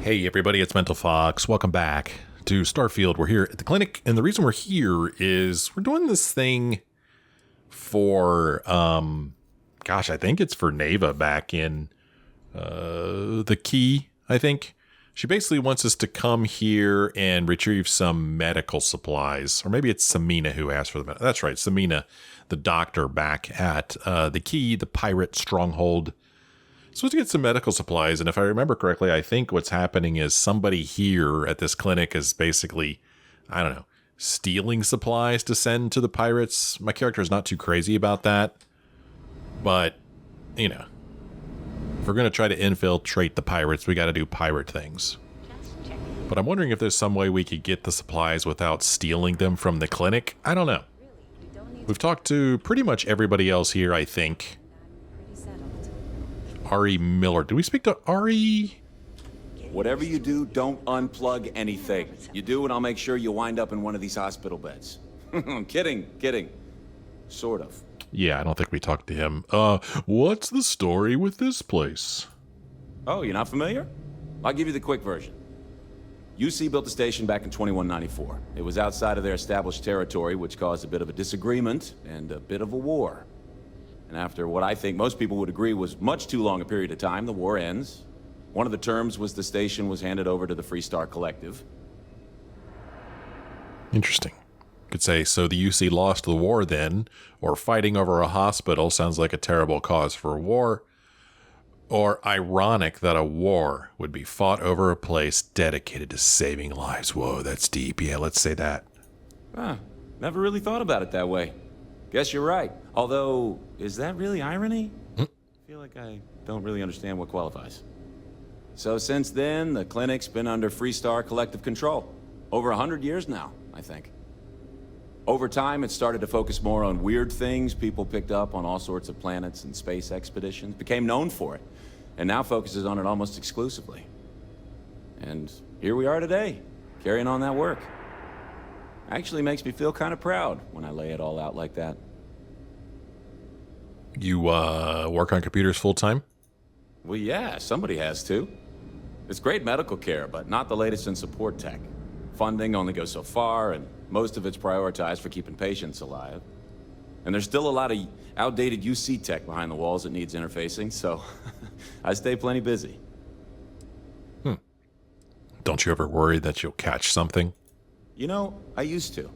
Hey everybody, it's Mental Fox. Welcome back to Starfield. We're here at the clinic, and the reason we're here is we're doing this thing for, I think it's for Neva back in the key, I think. She basically wants us to come here and retrieve some medical supplies. Or maybe it's Samina who asked for them. That's right, Samina, the doctor back at the key, the pirate stronghold. Supposed to get some medical supplies, and if I remember correctly, I think what's happening is somebody here at this clinic is basically, I don't know, stealing supplies to send to the pirates. My character is not too crazy about that, but, you know, if we're going to try to infiltrate the pirates, we got to do pirate things. But I'm wondering if there's some way we could get the supplies without stealing them from the clinic. I don't know. We've talked to pretty much everybody else here, I think. Ari Miller. Did we speak to Ari? Whatever you do, don't unplug anything. You do, and I'll make sure you wind up in one of these hospital beds. I'm kidding. Sort of. Yeah, I don't think we talked to him. What's the story with this place? Oh, you're not familiar? I'll give you the quick version. UC built the station back in 2194. It was outside of their established territory, which caused a bit of a disagreement and a bit of a war. And after what I think most people would agree was much too long a period of time, the war ends. One of the terms was the station was handed over to the Freestar Collective. Interesting. Could say, so the UC lost the war then, or fighting over a hospital sounds like a terrible cause for a war, or ironic that a war would be fought over a place dedicated to saving lives. Whoa, that's deep. Yeah, let's say that. Never really thought about it that way. Guess you're right. Although, is that really irony? I feel like I don't really understand what qualifies. So since then, the clinic's been under Freestar Collective control. Over 100 years now, I think. Over time, it started to focus more on weird things. People picked up on all sorts of planets and space expeditions, became known for it, and now focuses on it almost exclusively. And here we are today, carrying on that work. Actually makes me feel kind of proud when I lay it all out like that. You work on computers full time? Well, yeah, somebody has to. It's great medical care, but not the latest in support tech. Funding only goes so far, and most of it's prioritized for keeping patients alive. And there's still a lot of outdated UC tech behind the walls that needs interfacing, so I stay plenty busy. Don't you ever worry that you'll catch something? You know, I used to.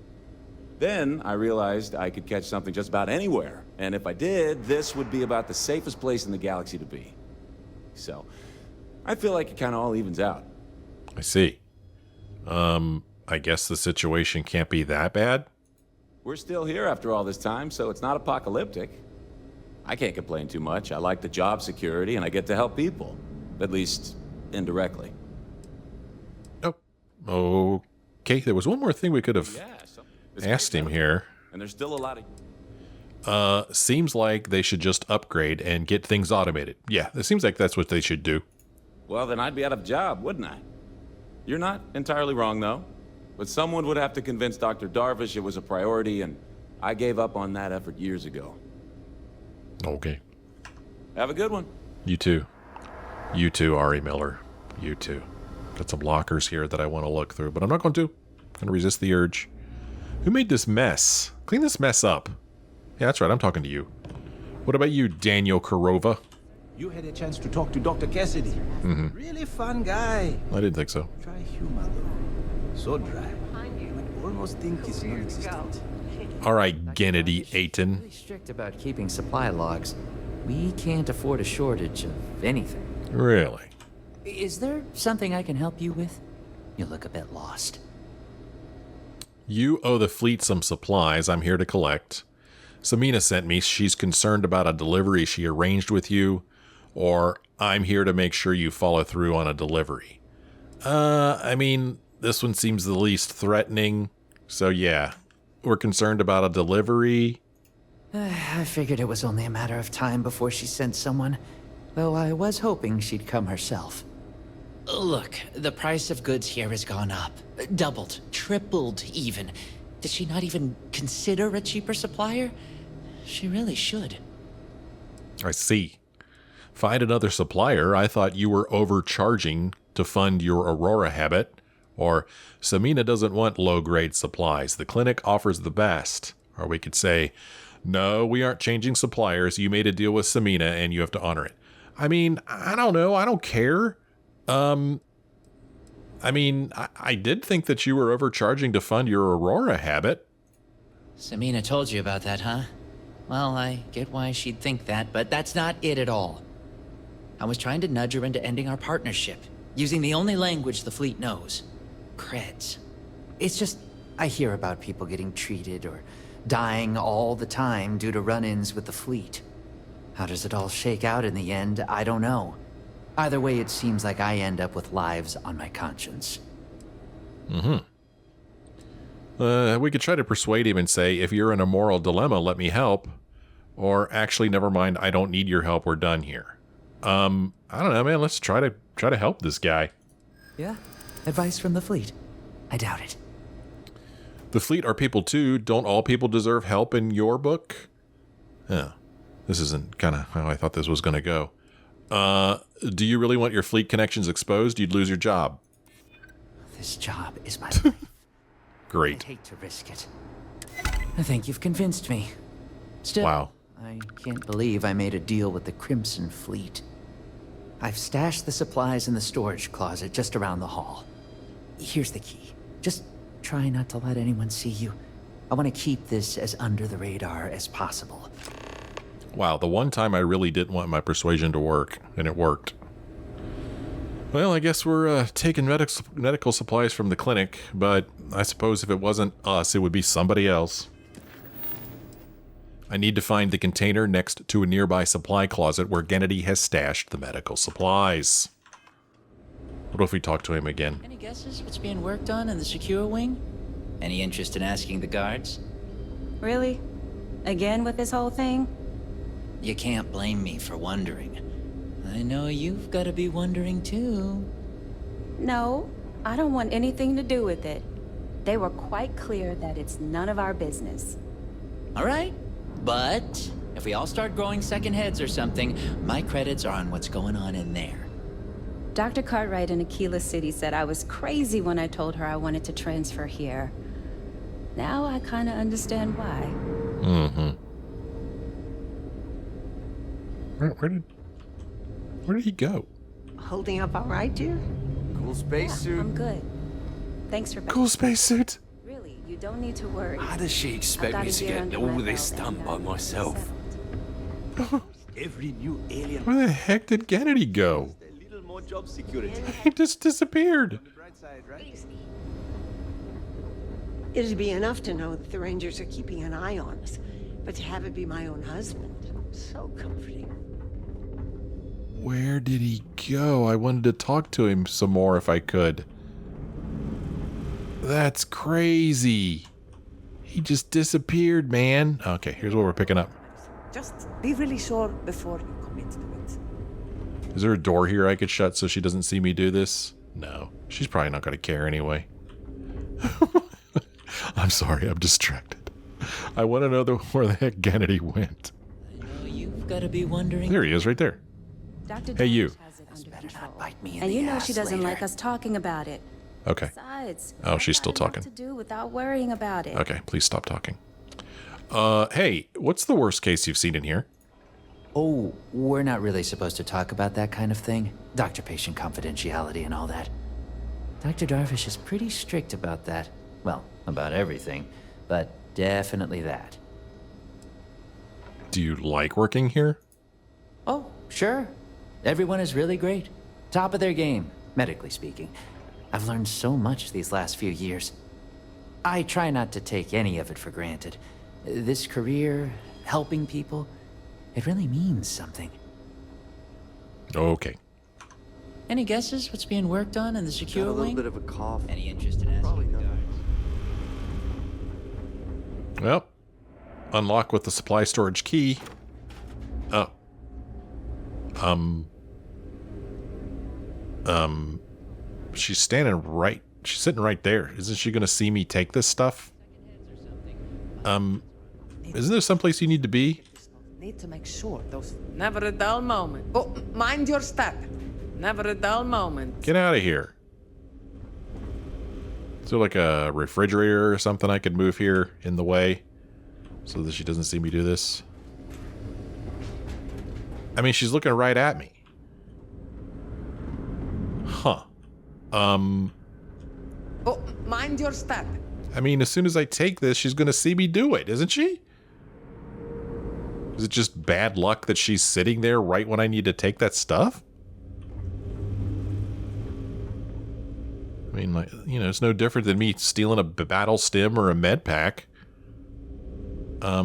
Then I realized I could catch something just about anywhere. And if I did, this would be about the safest place in the galaxy to be. So, I feel like it kind of all evens out. I see. I guess the situation can't be that bad? We're still here after all this time, so it's not apocalyptic. I can't complain too much. I like the job security, and I get to help people. At least, indirectly. Oh, okay. There was one more thing we could have asked him here. And there's still a lot of... Seems like they should just upgrade and get things automated. Yeah, it seems like that's what they should do. Well, then I'd be out of a job, wouldn't I? You're not entirely wrong, though. But someone would have to convince Dr. Darvish it was a priority, and I gave up on that effort years ago. Okay. Have a good one. You too. You too, Ari Miller. You too. Got some lockers here that I want to look through, but I'm not going to. I'm going to resist the urge. Who made this mess? Clean this mess up. Yeah, that's right. I'm talking to you. What about you, Daniel Kurova? You had a chance to talk to Dr. Cassidy. Really fun guy. I didn't think so. Try humor, though. So dry. You would almost think it's non-existent. All right, Gennady Aiton. Really strict about keeping supply logs. We can't afford a shortage of anything. Really? Is there something I can help you with? You look a bit lost. You owe the fleet some supplies I'm here to collect. Samina sent me. She's concerned about a delivery she arranged with you, or I'm here to make sure you follow through on a delivery. I mean, this one seems the least threatening. So yeah, we're concerned about a delivery. I figured it was only a matter of time before she sent someone, though I was hoping she'd come herself. Look, the price of goods here has gone up. Doubled, tripled even. Did she not even consider a cheaper supplier? She really should. I see. Find another supplier. I thought you were overcharging to fund your Aurora habit. Or, Samina doesn't want low-grade supplies. The clinic offers the best. Or we could say, no, we aren't changing suppliers. You made a deal with Samina and you have to honor it. I mean, I don't know. I don't care. I did think that you were overcharging to fund your Aurora habit. Samina told you about that, huh? Well, I get why she'd think that, but that's not it at all. I was trying to nudge her into ending our partnership, using the only language the fleet knows. Creds. It's just, I hear about people getting treated or dying all the time due to run-ins with the fleet. How does it all shake out in the end? I don't know. Either way, it seems like I end up with lives on my conscience. We could try to persuade him and say, if you're in a moral dilemma, let me help. Or actually, never mind, I don't need your help, we're done here. I don't know, man, let's try to help this guy. Yeah, advice from the fleet. I doubt it. The fleet are people too. Don't all people deserve help in your book? Yeah, this isn't kind of how I thought this was going to go. Do you really want your fleet connections exposed? You'd lose your job. This job is my life. Great. I'd hate to risk it. I think you've convinced me. Still, Wow. I can't believe I made a deal with the Crimson Fleet. I've stashed the supplies in the storage closet just around the hall. Here's the key. Just try not to let anyone see you. I want to keep this as under the radar as possible. Wow, the one time I really didn't want my persuasion to work, and it worked. Well, I guess we're taking medical supplies from the clinic, but I suppose if it wasn't us, it would be somebody else. I need to find the container next to a nearby supply closet where Gennady has stashed the medical supplies. What if we talk to him again? Any guesses what's being worked on in the secure wing? Any interest in asking the guards? Really? Again with this whole thing? You can't blame me for wondering. I know you've got to be wondering too. No, I don't want anything to do with it. They were quite clear that it's none of our business. All right, but if we all start growing second heads or something, my credits are on what's going on in there. Dr. Cartwright in Aquila City said I was crazy when I told her I wanted to transfer here. Now I kind of understand why. Where did he go? Holding up all right, dear? Cool spacesuit. I'm good. Thanks for Cool spacesuit. Really, you don't need to worry. How does she expect me to get all this done by myself? Every new alien. Where the heck did Gennady go? A little more job security. He just disappeared. Bright side, right? It'd be enough to know that the Rangers are keeping an eye on us, but to have it be my own husband, so comforting. Where did he go? I wanted to talk to him some more if I could. That's crazy. He just disappeared, man. Okay, here's what we're picking up. Just be really sure before you commit to it. Is there a door here I could shut so she doesn't see me do this? No. She's probably not going to care anyway. I'm sorry, I'm distracted. I want to know where the heck Gennady went. I know you've got to be wondering. There he is, right there. Dr. Hey, you. Has it under Better control. not bite me in And the you know ass she doesn't later. like us talking about it. Okay. Besides, Oh, she's still I've got talking. enough to do without worrying about it. Okay, please stop talking. Hey, what's the worst case you've seen in here? Oh, we're not really supposed to talk about that kind of thing. Doctor-patient confidentiality and all that. Dr. Darvish is pretty strict about that. Well, about everything, but definitely that. Do you like working here? Oh, sure. Everyone is really great. Top of their game, medically speaking. I've learned so much these last few years. I try not to take any of it for granted. This career, helping people, it really means something. Okay. Any guesses what's being worked on in the Got secure a little wing? bit of a cough. Any interest in Probably asking the not. guards? Well, unlock with the supply storage key. Oh. She's sitting right there. Isn't she gonna see me take this stuff? Isn't there someplace you need to be? Need to make sure those. Never a dull moment. Oh, mind your step. Never a dull moment. Get out of here. Is there like a refrigerator or something I could move here in the way so that she doesn't see me do this? I mean, she's looking right at me. Huh. Oh, mind your step. I mean, as soon as I take this, she's going to see me do it, isn't she? Is it just bad luck that she's sitting there right when I need to take that stuff? I mean, like, you know, it's no different than me stealing a battle stim or a med pack. How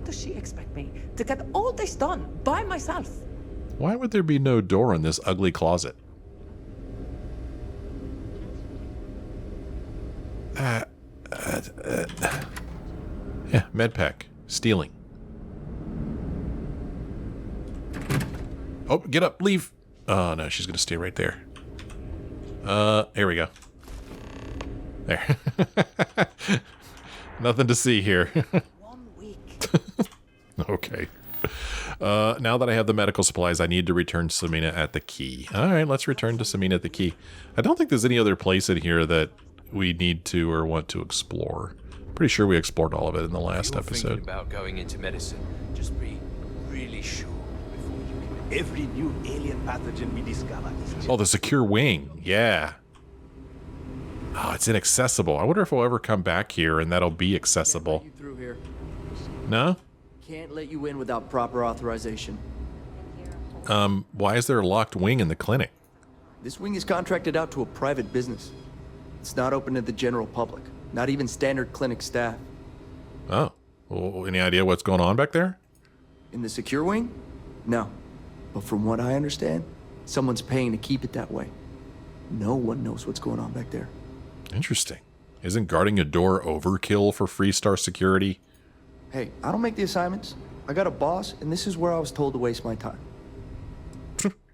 does she expect me to get all this done by myself? Why would there be no door in this ugly closet? Yeah, med pack. Stealing. Oh, get up, leave. Oh, no, she's going to stay right there. Here we go. There. Nothing to see here. 1 week. Okay. Now that I have the medical supplies, I need to return to Samina at the key. All right, let's return to Samina at the key. I don't think there's any other place in here that we need to or want to explore. Pretty sure we explored all of it in the last episode. Thinking about going into medicine, just be really sure before you commit. Every new alien pathogen we discover is Oh, the secure wing. Yeah. Oh, it's inaccessible. I wonder if we'll ever come back here and that'll be accessible. Can't let you through here. No? Can't let you in without proper authorization. Why is there a locked wing in the clinic? This wing is contracted out to a private business. It's not open to the general public, not even standard clinic staff. Oh. Well, any idea what's going on back there? In the secure wing? No. But from what I understand, someone's paying to keep it that way. No one knows what's going on back there. Interesting. Isn't guarding a door overkill for Freestar security? Hey, I don't make the assignments. I got a boss, and this is where I was told to waste my time.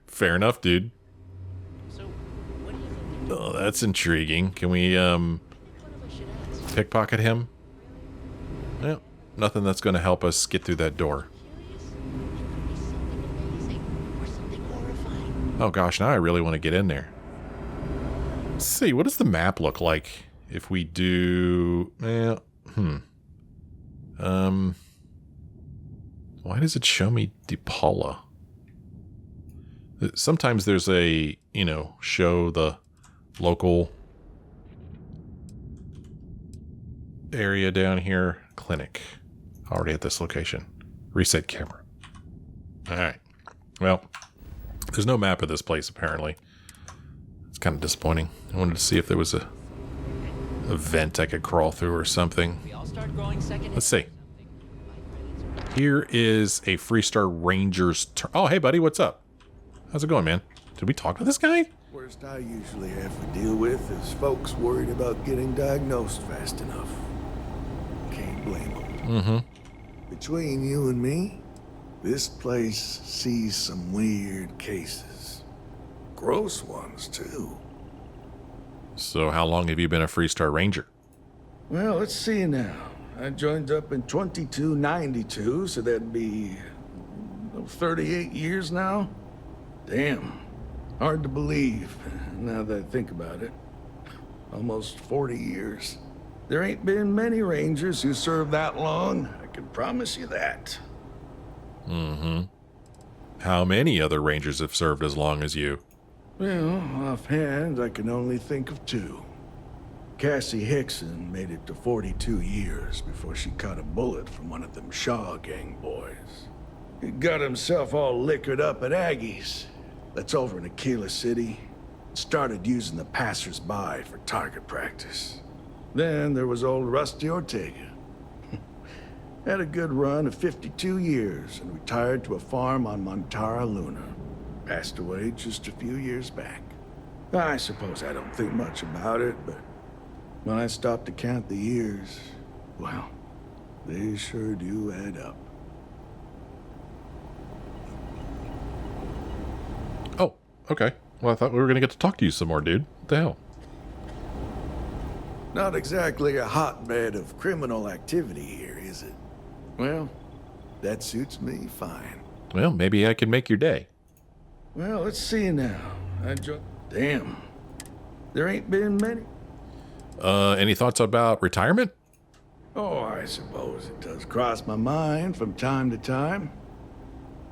Fair enough, dude. Oh, that's intriguing. Can we, pickpocket him? Well, nothing that's going to help us get through that door. Oh gosh, now I really want to get in there. Let's see, what does the map look like if we do... why does it show me DePaula? Sometimes there's a, you know, show the local area down here. Clinic. Already at this location. Reset camera. Alright. Well, there's no map of this place, apparently. It's kind of disappointing. I wanted to see if there was a vent I could crawl through or something. Let's see. Here is a Freestar Ranger's turn. Oh, hey, buddy, what's up? How's it going, man? Did we talk to this guy? Worst I usually have to deal with is folks worried about getting diagnosed fast enough. Can't blame them. Mm-hmm. Between you and me, this place sees some weird cases. Gross ones, too. So how long have you been a Freestar Ranger? Well, let's see now. I joined up in 2292, so that'd be 38 years now. Damn. Hard to believe, now that I think about it. Almost 40 years. There ain't been many Rangers who served that long, I can promise you that. Mm-hmm. How many other Rangers have served as long as you? Well, offhand, I can only think of two. Cassie Hickson made it to 42 years before she caught a bullet from one of them Shaw gang boys. He got himself all liquored up at Aggie's. That's over in Aquila City. Started using the passers-by for target practice. Then there was old Rusty Ortega. Had a good run of 52 years and retired to a farm on Montara Luna. Passed away just a few years back. I suppose I don't think much about it, but when I stopped to count the years, well, they sure do add up. Oh, okay. Well, I thought we were going to get to talk to you some more, dude. What the hell? Not exactly a hotbed of criminal activity here, is it? Well, that suits me fine. Well, maybe I can make your day. Well, let's see now. Damn. There ain't been many. Any thoughts about retirement? Oh, I suppose it does cross my mind from time to time.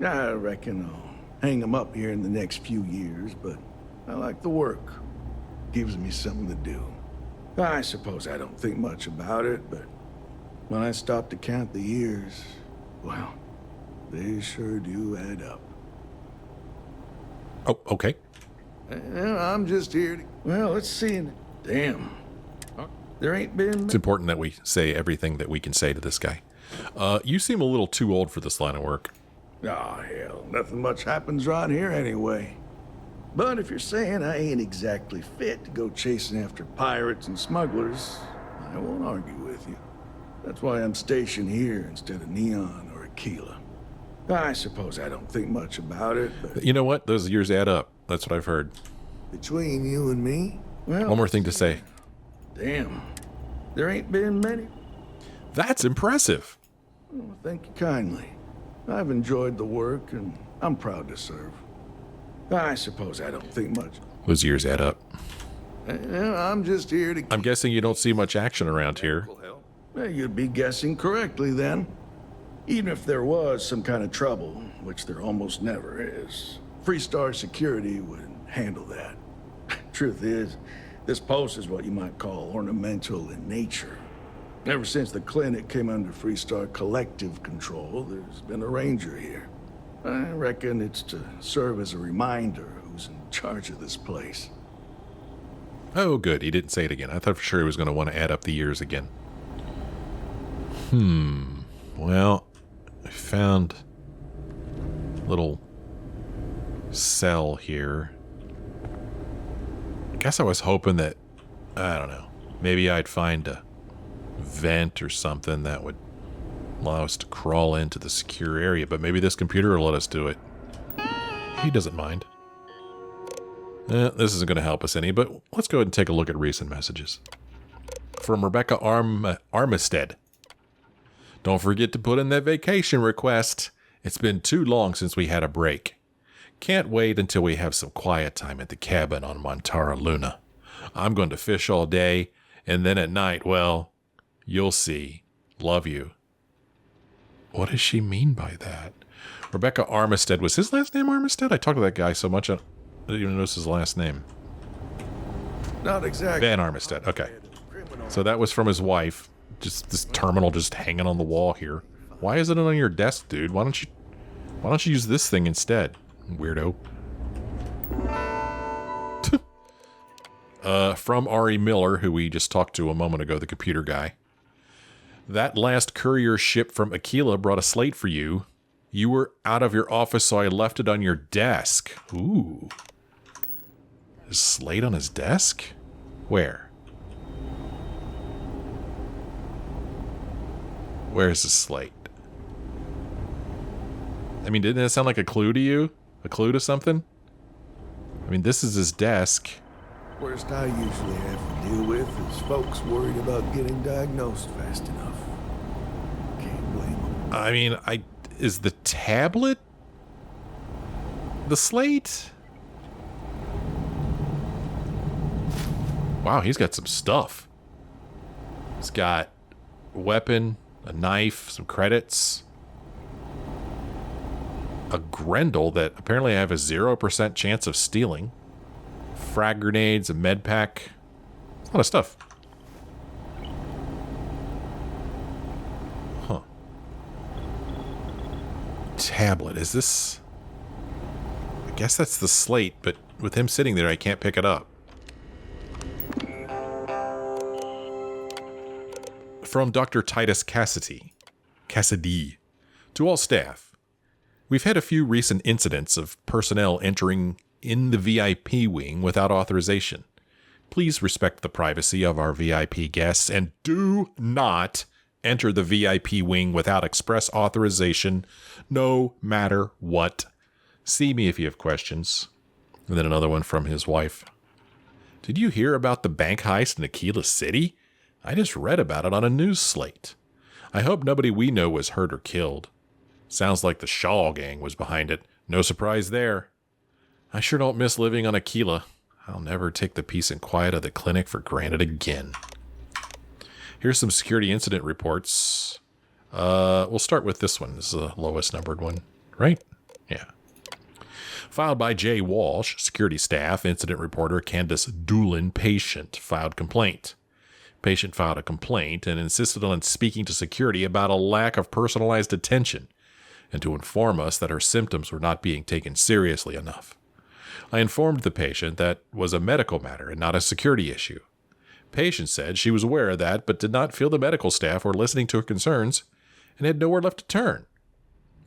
I reckon I'll hang 'em up here in the next few years, but I like the work. Gives me something to do. I suppose I don't think much about it, but when I stop to count the years, well, they sure do add up. Oh, okay. I'm just here to... Well, let's see. Damn. There ain't been... It's important that we say everything that we can say to this guy. You seem a little too old for this line of work. Oh, hell, nothing much happens right here anyway. But if you're saying I ain't exactly fit to go chasing after pirates and smugglers, I won't argue with you. That's why I'm stationed here instead of Neon or Aquila. I suppose I don't think much about it, but... You know what? Those years add up. That's what I've heard. Between you and me? Well, one more thing to say. Damn. There ain't been many. That's impressive. Well, thank you kindly. I've enjoyed the work, and I'm proud to serve. I suppose I don't think much. Those years add up. I'm just here to... I'm guessing you don't see much action around here. Well, you'd be guessing correctly then. Even if there was some kind of trouble, which there almost never is, Freestar Security would handle that. Truth is, this post is what you might call ornamental in nature. Ever since the clinic came under Freestar Collective control, there's been a ranger here. I reckon it's to serve as a reminder who's in charge of this place. Oh, good. He didn't say it again. I thought for sure he was going to want to add up the years again. Well, I found a little cell here. I guess I was hoping that, I don't know, maybe I'd find a vent or something that would allow us to crawl into the secure area, but maybe this computer will let us do it. He doesn't mind. This isn't going to help us any, but let's go ahead and take a look at recent messages. From Rebecca Armistead. Don't forget to put in that vacation request. It's been too long since we had a break. Can't wait until we have some quiet time at the cabin on Montara Luna. I'm going to fish all day, and then at night, well, you'll see. Love you. What does she mean by that? Rebecca Armistead. Was his last name Armistead? I talked to that guy so much I didn't even notice his last name. Not exactly. Van Armistead. Okay. So that was from his wife. Just this terminal just hanging on the wall here. Why is it on your desk, dude? Why don't you use this thing instead, weirdo? From Ari Miller, who we just talked to a moment ago, the computer guy. That last courier ship from Aquila brought a slate for you. You were out of your office, so I left it on your desk. Ooh. A slate on his desk? Where? Where's the slate? I mean, didn't that sound like a clue to you? A clue to something? I mean, this is his desk. Worst I usually have to deal with is folks worried about getting diagnosed fast enough. Can't blame them. I mean, is the tablet the slate? Wow, he's got some stuff. He's got a weapon, a knife, some credits, a Grendel that apparently I have a 0% chance of stealing, frag grenades, a med pack, a lot of stuff. Huh. Tablet, is this... I guess that's the slate, but with him sitting there, I can't pick it up. From Dr. Titus Cassidy. To all staff, we've had a few recent incidents of personnel entering in the VIP wing without authorization. Please respect the privacy of our VIP guests and do not enter the VIP wing without express authorization, no matter what. See me if you have questions. And then another one from his wife. Did you hear about the bank heist in Aquila City? I just read about it on a news slate. I hope nobody we know was hurt or killed. Sounds like the Shaw gang was behind it. No surprise there. I sure don't miss living on Aquila. I'll never take the peace and quiet of the clinic for granted again. Here's some security incident reports. We'll start with this one. This is the lowest numbered one, right? Yeah. Filed by Jay Walsh, security staff, incident reporter Candace Doolin, patient, filed complaint. Patient filed a complaint and insisted on speaking to security about a lack of personalized attention and to inform us that her symptoms were not being taken seriously enough. I informed the patient that was a medical matter and not a security issue. Patient said she was aware of that, but did not feel the medical staff were listening to her concerns and had nowhere left to turn.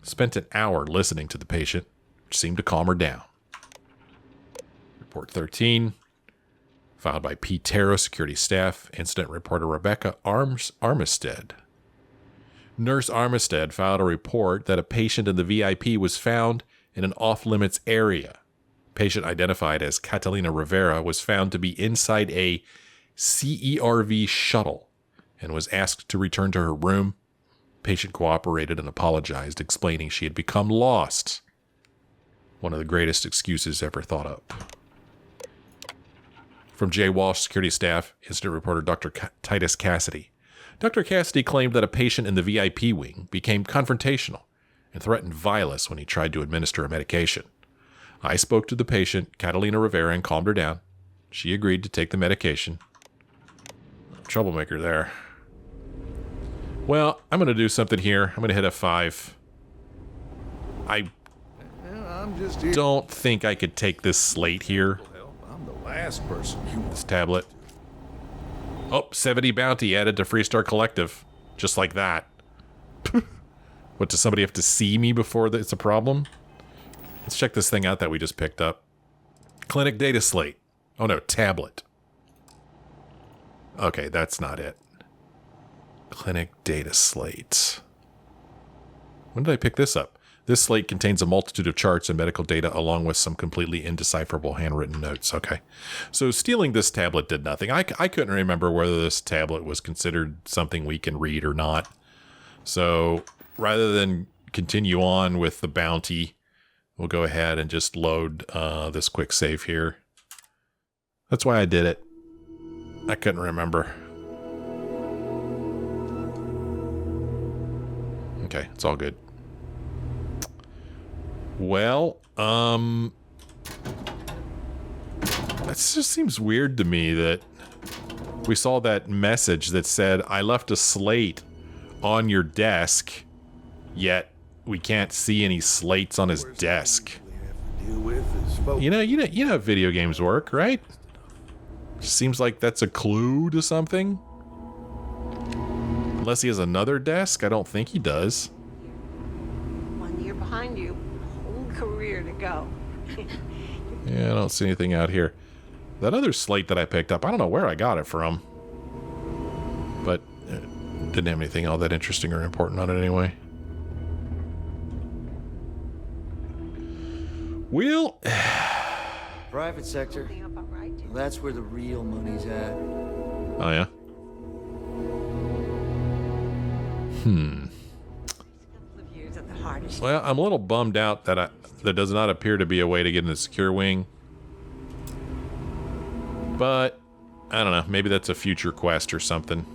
Spent an hour listening to the patient, which seemed to calm her down. Report 13, filed by P. Terra, security staff, incident reporter Rebecca Armistead. Nurse Armistead filed a report that a patient in the VIP was found in an off-limits area. Patient identified as Catalina Rivera was found to be inside a CERV shuttle and was asked to return to her room. Patient cooperated and apologized, explaining she had become lost. One of the greatest excuses ever thought up. From Jay Walsh, security staff, incident reporter Dr. Titus Cassidy. Dr. Cassidy claimed that a patient in the VIP wing became confrontational and threatened violence when he tried to administer a medication. I spoke to the patient, Catalina Rivera, and calmed her down. She agreed to take the medication. Troublemaker there. Well, I'm going to do something here. I'm going to hit F5. I don't think I could take this slate here. I'm the last person This tablet. Oh, 70 bounty added to Freestar Collective. Just like that. What, does somebody have to see me before it's a problem? Let's check this thing out that we just picked up. Clinic data slate. Oh no, tablet. Okay, that's not it. Clinic data slate. When did I pick this up? This slate contains a multitude of charts and medical data along with some completely indecipherable handwritten notes. Okay. So stealing this tablet did nothing. I couldn't remember whether this tablet was considered something we can read or not. So rather than continue on with the bounty, we'll go ahead and just load this quick save here. That's why I did it. I couldn't remember. Okay, it's all good. Well, that just seems weird to me that we saw that message that said, I left a slate on your desk, yet we can't see any slates on his desk. You know how video games work, right? Seems like that's a clue to something. Unless he has another desk, I don't think he does. 1 year behind you, whole career to go. Yeah, I don't see anything out here. That other slate that I picked up, I don't know where I got it from. But it didn't have anything all that interesting or important on it anyway. Well, Private sector. Well, that's where the real money's at. Oh yeah. Well, I'm a little bummed out that there does not appear to be a way to get in the secure wing. But I don't know. Maybe that's a future quest or something.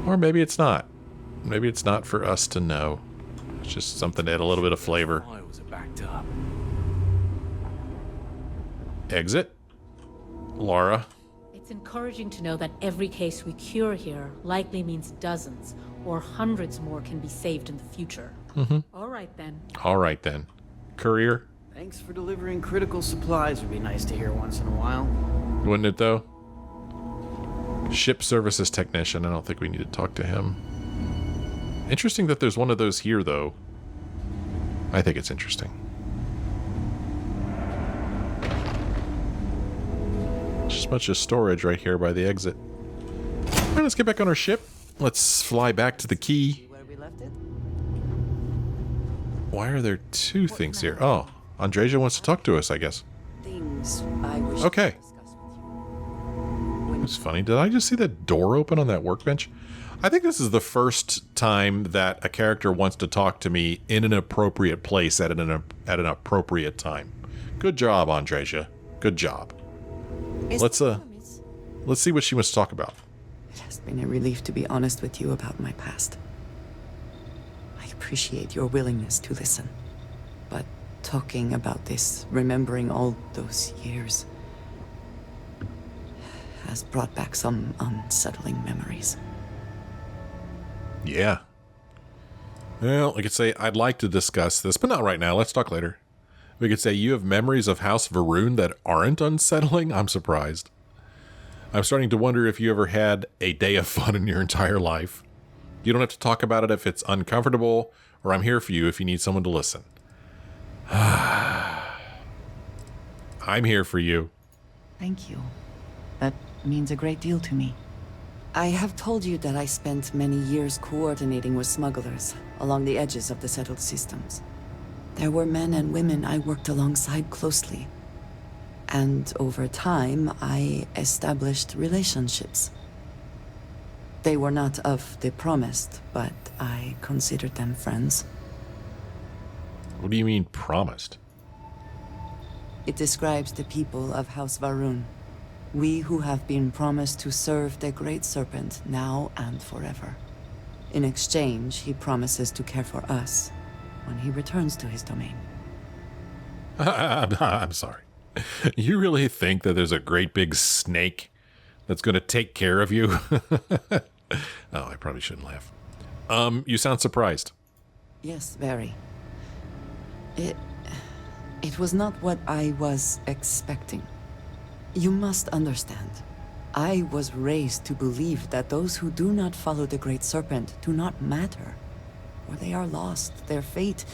Or maybe it's not. Maybe it's not for us to know. It's just something to add a little bit of flavor. Exit. Laura. It's encouraging to know that every case we cure here likely means dozens or hundreds more can be saved in the future. Mm-hmm. All right then. All right then. Courier. Thanks for delivering critical supplies would be nice to hear once in a while. Wouldn't it though? Ship services technician. I don't think we need to talk to him. Interesting that there's one of those here though. I think it's interesting. Just a bunch of storage right here by the exit. All right, let's get back on our ship. Let's fly back to the key. Where we left it? Why are there two things here? Oh, Andreja wants to talk to us, I guess. Things I wish Okay. to discuss with you. It's funny. Did I just see that door open on that workbench? I think this is the first time that a character wants to talk to me in an appropriate place at an appropriate time. Good job, Andreja. Good job. Let's see what she wants to talk about. It has been a relief to be honest with you about my past. I appreciate your willingness to listen. But talking about this, remembering all those years, has brought back some unsettling memories. Yeah. Well, we could say I'd like to discuss this, but not right now. Let's talk later. We could say you have memories of House Varun that aren't unsettling. I'm surprised. I'm starting to wonder if you ever had a day of fun in your entire life. You don't have to talk about it if it's uncomfortable, or I'm here for you if you need someone to listen. I'm here for you. Thank you. That means a great deal to me. I have told you that I spent many years coordinating with smugglers along the edges of the settled systems. There were men and women I worked alongside closely. And over time, I established relationships. They were not of the promised, but I considered them friends. What do you mean, promised? It describes the people of House Varun. We who have been promised to serve the Great Serpent now and forever. In exchange, he promises to care for us when he returns to his domain. I'm sorry. You really think that there's a great big snake that's going to take care of you? Oh, I probably shouldn't laugh. You sound surprised. Yes, very. It was not what I was expecting. You must understand. I was raised to believe that those who do not follow the Great Serpent do not matter. Or they are lost. Their fate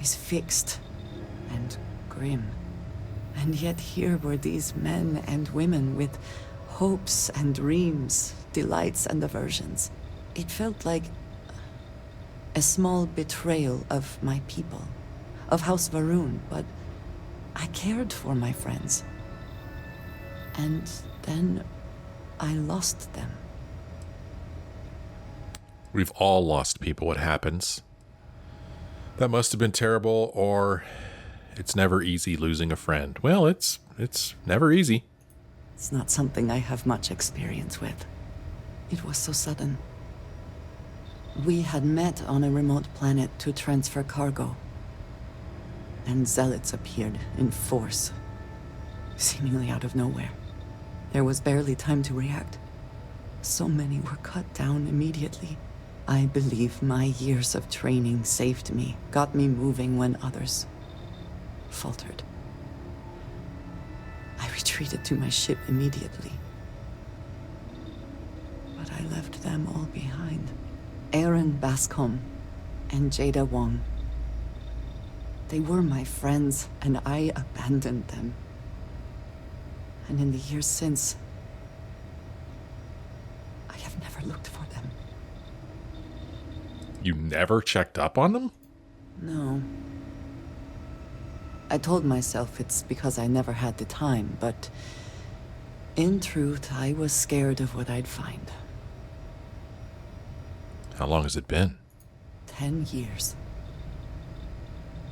is fixed and grim. And yet here were these men and women with hopes and dreams, delights and aversions. It felt like a small betrayal of my people, of House Varun, but I cared for my friends. And then I lost them. We've all lost people. It happens. That must have been terrible, or it's never easy losing a friend. Well, it's never easy. It's not something I have much experience with. It was so sudden. We had met on a remote planet to transfer cargo. And zealots appeared in force, seemingly out of nowhere. There was barely time to react. So many were cut down immediately. I believe my years of training saved me, got me moving when others faltered. I retreated to my ship immediately. But I left them all behind. Aaron Bascom and Jada Wong. They were my friends, and I abandoned them. And in the years since, I have never looked for them. You never checked up on them? No. I told myself it's because I never had the time, but in truth, I was scared of what I'd find. How long has it been? 10 years.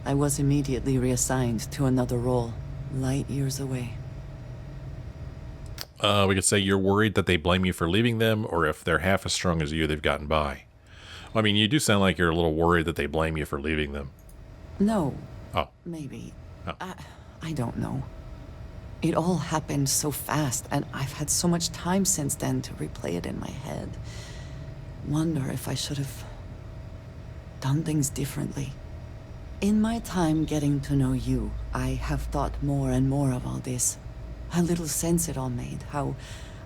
I was immediately reassigned to another role, light years away. We could say you're worried that they blame you for leaving them, or if they're half as strong as you, they've gotten by. I mean, you do sound like you're a little worried that they blame you for leaving them. No. Oh. Maybe. Oh. I don't know. It all happened so fast, and I've had so much time since then to replay it in my head. Wonder if I should have done things differently. In my time getting to know you, I have thought more and more of all this. How little sense it all made, how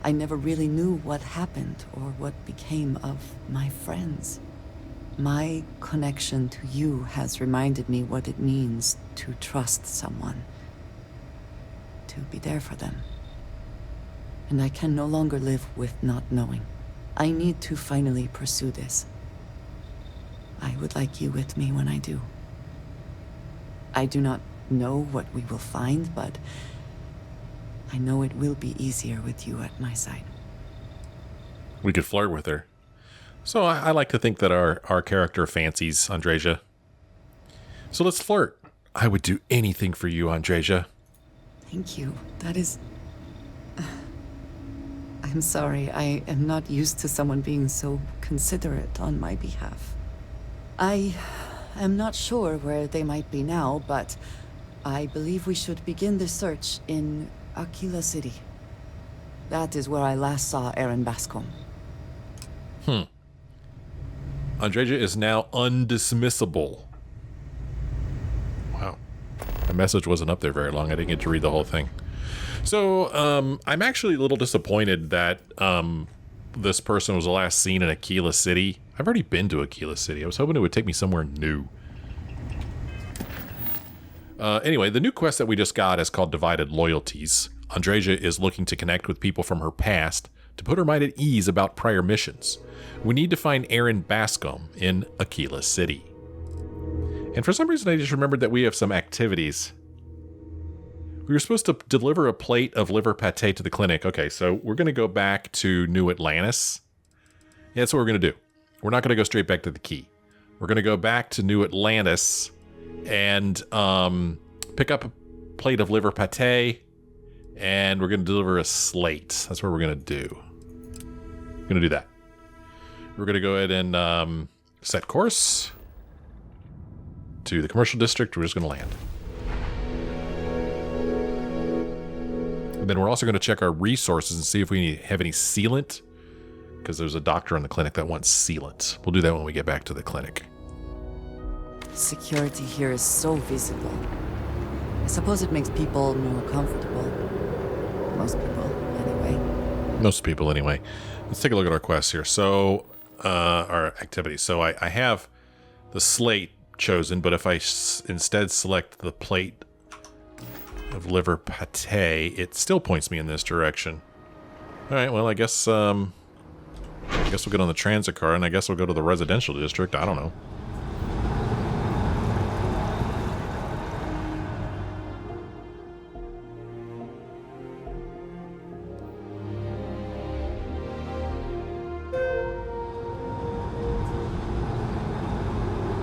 I never really knew what happened or what became of my friends. My connection to you has reminded me what it means to trust someone, to be there for them. And I can no longer live with not knowing. I need to finally pursue this. I would like you with me when I do. I do not know what we will find, but I know it will be easier with you at my side. We could flirt with her. So I like to think that our character fancies Andreja. So let's flirt. I would do anything for you, Andreja. Thank you. That is... I'm sorry. I am not used to someone being so considerate on my behalf. I am not sure where they might be now, but I believe we should begin the search in Aquila City. That is where I last saw Aaron Bascom. Andreja is now undismissible. Wow. The message wasn't up there very long. I didn't get to read the whole thing. So, I'm actually a little disappointed that this person was last seen in Aquila City. I've already been to Aquila City. I was hoping it would take me somewhere new. Anyway, the new quest that we just got is called Divided Loyalties. Andreja is looking to connect with people from her past to put her mind at ease about prior missions. We need to find Aaron Bascom in Aquila City. And for some reason, I just remembered that we have some activities. We were supposed to deliver a plate of liver pate to the clinic. Okay, so we're going to go back to New Atlantis. Yeah, that's what we're going to do. We're not going to go straight back to the key. We're going to go back to New Atlantis and pick up a plate of liver pate, and we're going to deliver a slate. That's what we're going to do. We're going to do that. We're going to go ahead and set course to the commercial district. We're just going to land. And then we're also going to check our resources and see if we have any sealant, because there's a doctor in the clinic that wants sealant. We'll do that when we get back to the clinic. Security here is so visible. I suppose it makes people more comfortable. Most people, anyway. Most people, anyway. Let's take a look at our quests here. So, our activities. So I have the slate chosen, but if I instead select the plate of liver pate, it still points me in this direction. All right, well, I guess we'll get on the transit car, and I guess we'll go to the residential district. I don't know.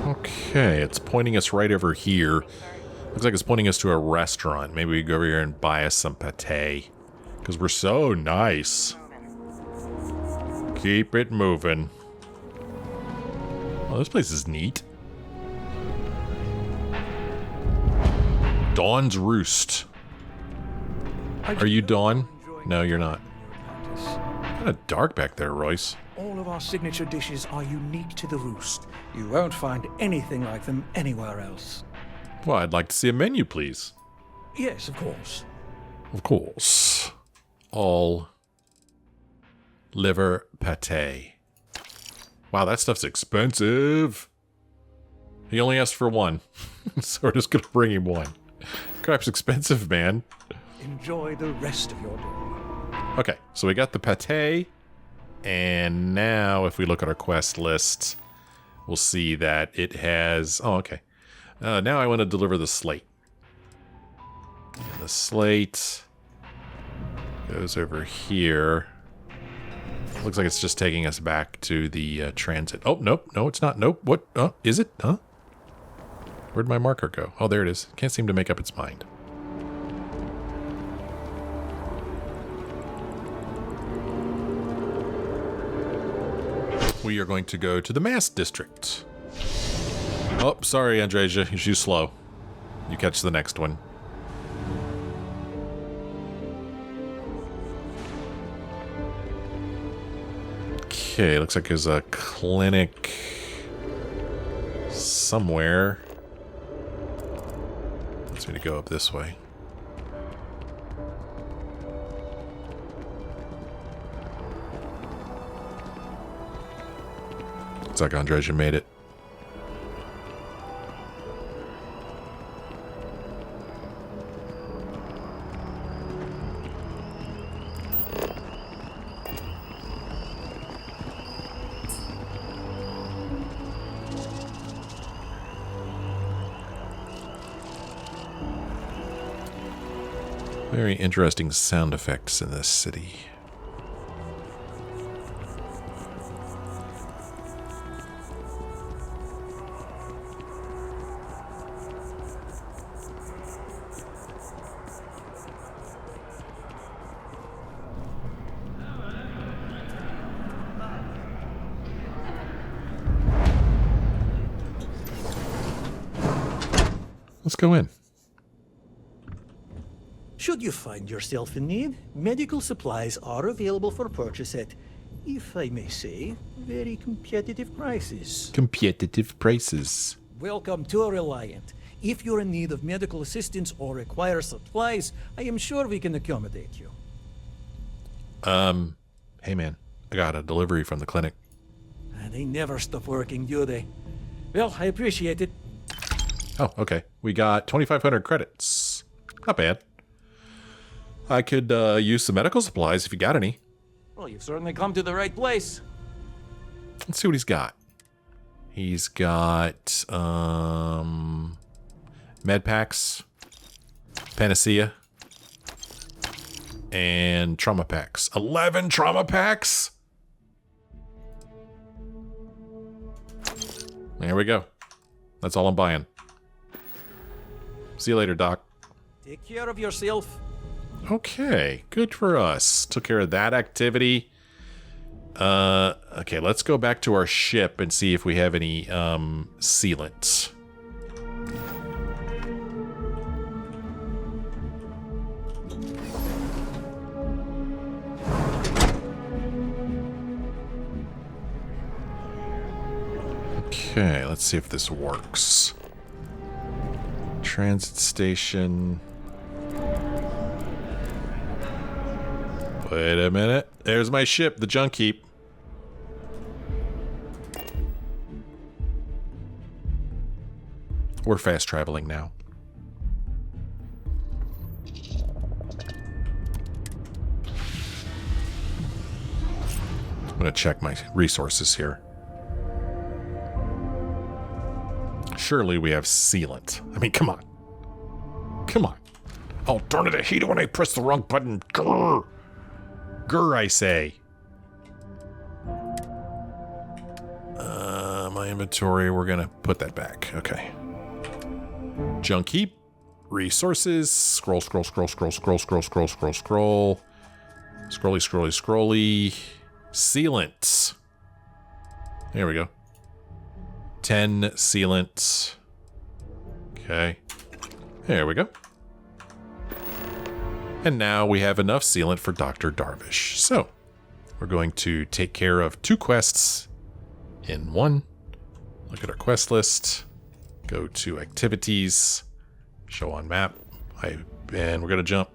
Okay, it's pointing us right over here. Looks like it's pointing us to a restaurant. Maybe we go over here and buy us some pate. Because we're so nice. Keep it moving. Oh, this place is neat. Dawn's Roost. Are you Dawn? No, you're not. Kind of dark back there, Royce. All of our signature dishes are unique to the Roost. You won't find anything like them anywhere else. Well, I'd like to see a menu, please. Yes, of course. Of course. All liver pate. Wow, that stuff's expensive. He only asked for one, so we're just gonna bring him one. Crap's expensive, man. Enjoy the rest of your day. Okay, so we got the pate, and now if we look at our quest list, we'll see that it has... Oh, okay. Now I want to deliver the slate. And the slate goes over here. Looks like it's just taking us back to the transit. Oh, nope. No, it's not. Nope. What? Is it? Huh? Where'd my marker go? Oh, there it is. Can't seem to make up its mind. We are going to go to the Mass District. Oh, sorry, Andreja. You're too slow. You catch the next one. Okay, looks like there's a clinic somewhere. Wants me to go up this way. Looks like Andreja made it. Very interesting sound effects in this city. Let's go in. Should you find yourself in need, medical supplies are available for purchase at, if I may say, very competitive prices. Competitive prices. Welcome to Reliant. If you're in need of medical assistance or require supplies, I am sure we can accommodate you. Hey man, I got a delivery from the clinic. They never stop working, do they? Well, I appreciate it. Oh, okay. We got 2,500 credits. Not bad. I could use some medical supplies if you got any. Well, you've certainly come to the right place. Let's see what he's got. He's got med packs, panacea, and trauma packs. 11 trauma packs. There we go. That's all I'm buying. See you later, Doc. Take care of yourself. Okay, good for us. Took care of that activity. Okay, let's go back to our ship and see if we have any sealant. Okay, let's see if this works. Transit station. Wait a minute. There's my ship, the Junk Heap. We're fast traveling now. I'm gonna check my resources here. Surely we have sealant. I mean, come on. Come on. Oh, darn it, I hate it when I press the wrong button. Grr. Grr, I say. My inventory, we're gonna put that back. Okay. Junk heap. Resources. Scroll, scroll, scroll, scroll, scroll, scroll, scroll, scroll, scroll. Scrolly, scrolly, scrolly. Sealant. There we go. 10 sealant. Okay. There we go. And now we have enough sealant for Dr. Darvish. So, we're going to take care of 2 quests in one. Look at our quest list. Go to activities. Show on map. And we're going to jump.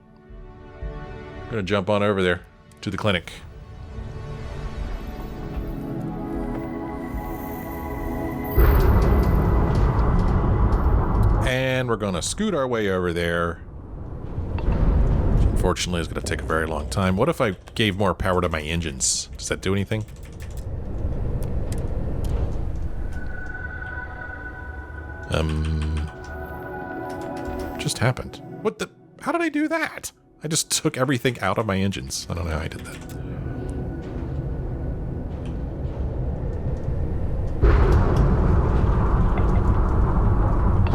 We're going to jump on over there to the clinic. And we're going to scoot our way over there. Which unfortunately is going to take a very long time. What if I gave more power to my engines? Does that do anything? Just happened. What the? How did I do that? I just took everything out of my engines. I don't know how I did that.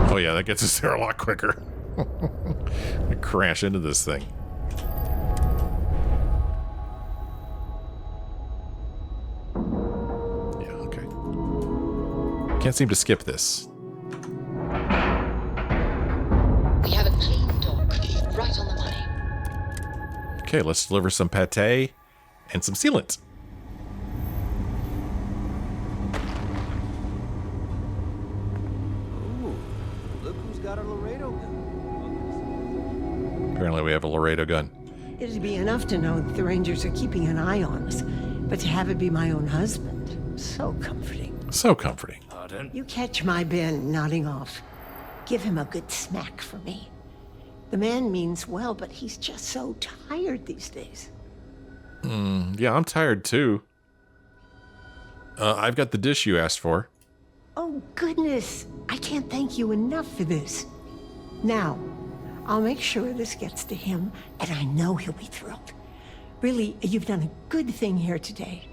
Oh yeah, that gets us there a lot quicker. We crash into this thing. Yeah, okay. Can't seem to skip this. We have a clean dock, right on the money. Okay, let's deliver some pate and some sealant. Apparently we have a Laredo gun. It'd be enough to know that the Rangers are keeping an eye on us, but to have it be my own husband, so comforting. So comforting. Pardon? You catch my Ben nodding off. Give him a good smack for me. The man means well, but he's just so tired these days. Yeah, I'm tired too. I've got the dish you asked for. Oh, goodness. I can't thank you enough for this. Now, I'll make sure this gets to him, and I know he'll be thrilled. Really, you've done a good thing here today.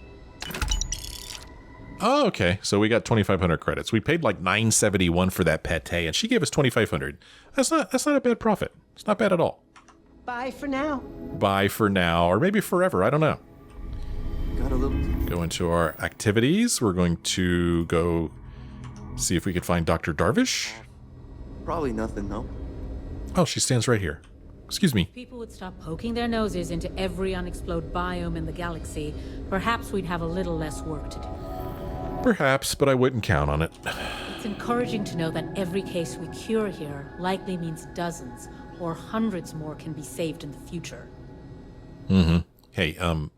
Oh, okay. So we got 2,500 credits. We paid like $9.71 for that pate, and she gave us 2,500. That's not a bad profit. It's not bad at all. Bye for now. Bye for now, or maybe forever. I don't know. Got a little. Go into our activities. We're going to go see if we can find Dr. Darvish. Probably nothing, though. Oh, she stands right here. Excuse me. If people would stop poking their noses into every unexplored biome in the galaxy, perhaps we'd have a little less work to do. Perhaps, but I wouldn't count on it. It's encouraging to know that every case we cure here likely means dozens or hundreds more can be saved in the future. Mm-hmm. Hey, I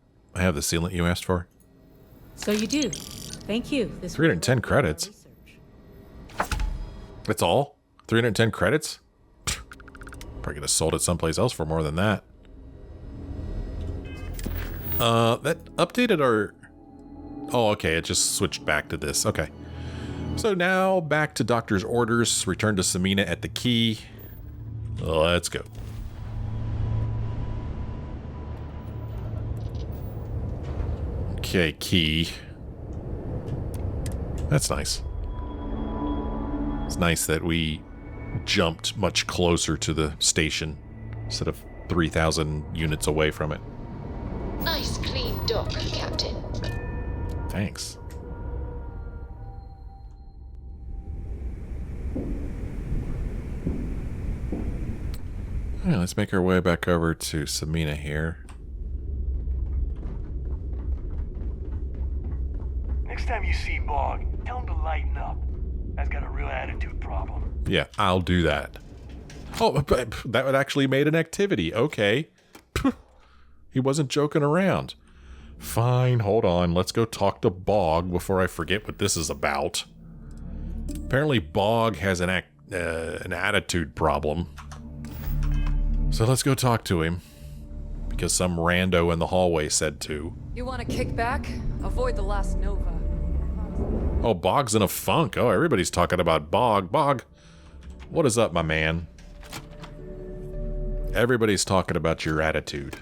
have the sealant you asked for. So you do. Thank you. This 310 credits. That's all? 310 credits? Probably could have sold it someplace else for more than that. That updated our... Oh, okay, it just switched back to this. Okay. So now, back to Doctor's orders. Return to Samina at the key. Let's go. Okay, key. That's nice. It's nice that we jumped much closer to the station instead of 3,000 units away from it. Nice clean dock, Captain. Thanks. Alright, let's make our way back over to Samina here. Next time you see Bog, tell him to lighten up. That's got a real attitude problem. Yeah, I'll do that. Oh, but that would actually made an activity. Okay. He wasn't joking around. Fine, hold on. Let's go talk to Bog before I forget what this is about. Apparently Bog has an attitude problem. So let's go talk to him. Because some rando in the hallway said to. You want to kick back? Avoid the last Nova. Oh, Bog's in a funk. Oh, everybody's talking about Bog. Bog, what is up, my man? Everybody's talking about your attitude.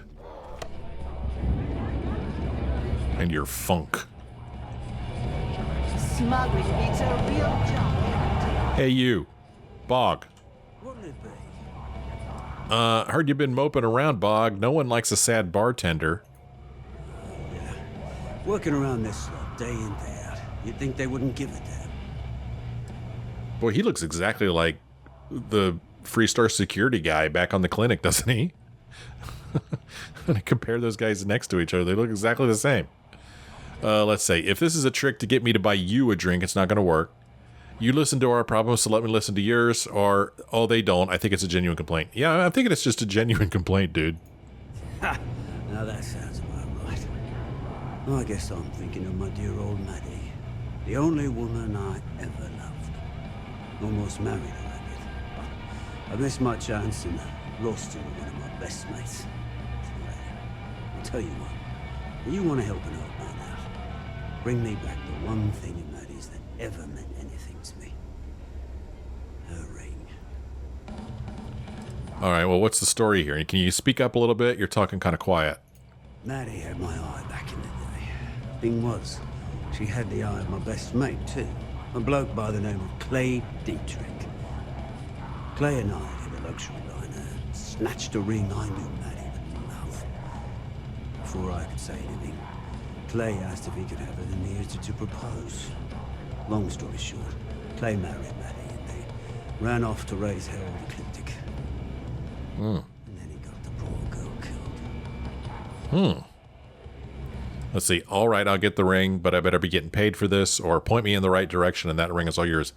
And your funk. Smuggling needs a real job. Hey, you. Bog. Heard you've been moping around, Bog. No one likes a sad bartender. Yeah. Working around this slot, day in, day out. You'd think they wouldn't give a damn. Boy, he looks exactly like the Freestar security guy back on the clinic, doesn't he? When I compare those guys next to each other, they look exactly the same. Let's say, if this is a trick to get me to buy you a drink, it's not going to work. You listen to our problems, so let me listen to yours, or, oh, they don't. I think it's a genuine complaint. Yeah, I'm thinking it's just a genuine complaint, dude. Ha! Now that sounds about right. I guess I'm thinking of my dear old Maddie. The only woman I ever loved. Almost married her, I did. I missed my chance in roasting one of my best mates. I'll tell you what. You want to help an old man out. Bring me back the one thing in Maddie's that ever meant anything to me. Her ring. All right, well, what's the story here? Can you speak up a little bit? You're talking kind of quiet. Maddie had my eye back in the day. Thing was, she had the eye of my best mate, too. A bloke by the name of Clay Dietrich. Clay and I hit a luxury liner and snatched a ring I knew Maddie would love. Before I could say anything, Clay asked if he could have her the near to propose. Long story short, Clay married Maddie and they ran off to raise hell ecliptic. And then he got the poor girl killed. Let's see. All right, I'll get the ring, but I better be getting paid for this, or point me in the right direction and that ring is all yours.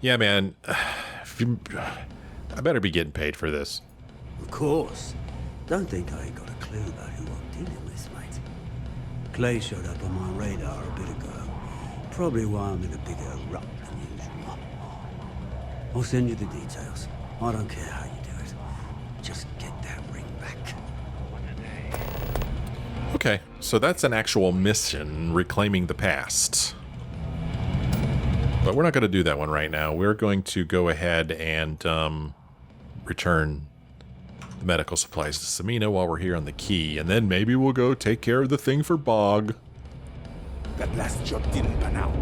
Yeah, man. I better be getting paid for this. Of course. Don't think I ain't got a clue about who I'm dealing with, mate. Clay showed up on my radar a bit ago. Probably why I'm in a bigger rut than usual. I'll send you the details. I don't care how you do it. Just get that ring back. Okay, so that's an actual mission, reclaiming the past. But we're not going to do that one right now. We're going to go ahead and return the medical supplies to Samina while we're here on the key, and then maybe we'll go take care of the thing for Bog. That last job didn't pan out.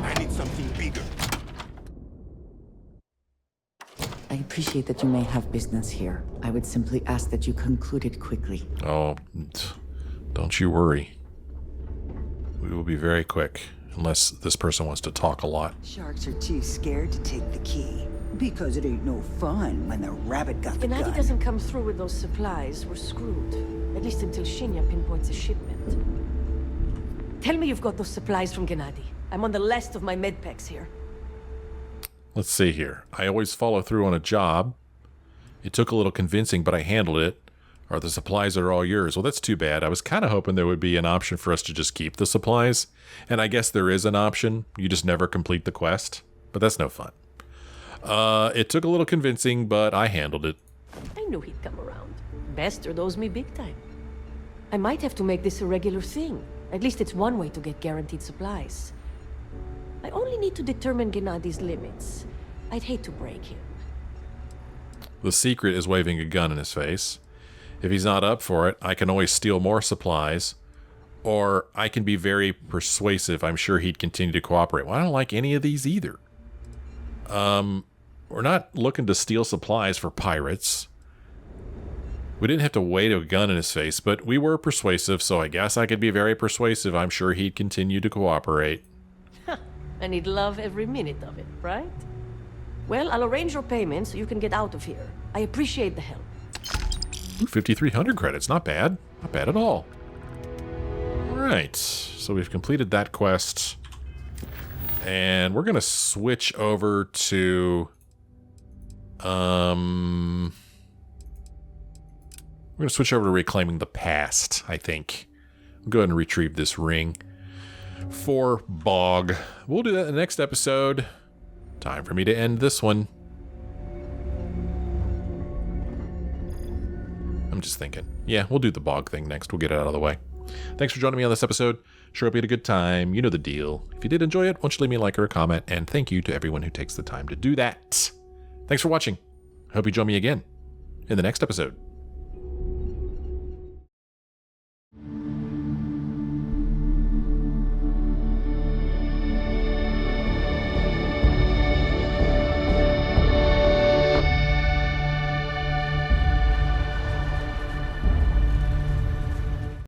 I need something bigger. I appreciate that you may have business here. I would simply ask that you conclude it quickly. Oh, don't you worry. We will be very quick, unless this person wants to talk a lot. Sharks are too scared to take the key. Because it ain't no fun when the rabbit got the Gennady gun. doesn't come through with those supplies, we're screwed. At least until Shinya pinpoints a shipment. Tell me you've got those supplies from Gennady. I'm on the last of my medpacks here. Let's see here. I always follow through on a job. It took a little convincing, but I handled it. Or the supplies are all yours. Well, that's too bad. I was kind of hoping there would be an option for us to just keep the supplies. And I guess there is an option. You just never complete the quest. But that's no fun. It took a little convincing, but I handled it. I knew he'd come around. Bastard owes me big time. I might have to make this a regular thing. At least it's one way to get guaranteed supplies. I only need to determine Gennady's limits. I'd hate to break him. The secret is waving a gun in his face. If he's not up for it, I can always steal more supplies. Or I can be very persuasive. I'm sure he'd continue to cooperate. Well, I don't like any of these either. We're not looking to steal supplies for pirates. We didn't have to wave a gun in his face, but we were persuasive, so I guess I could be very persuasive. I'm sure he'd continue to cooperate. And he'd love every minute of it, right? Well, I'll arrange your payment so you can get out of here. I appreciate the help. Ooh, 5,300 credits. Not bad. Not bad at all. Alright, so we've completed that quest. And we're going to switch over to... We're going to switch over to reclaiming the past, I think. I'll go ahead and retrieve this ring for Bog. We'll do that in the next episode. Time for me to end this one. I'm just thinking. Yeah, we'll do the Bog thing next. We'll get it out of the way. Thanks for joining me on this episode. Sure hope you had a good time. You know the deal. If you did enjoy it, why don't you leave me a like or a comment, and thank you to everyone who takes the time to do that. Thanks for watching. I hope you join me again in the next episode.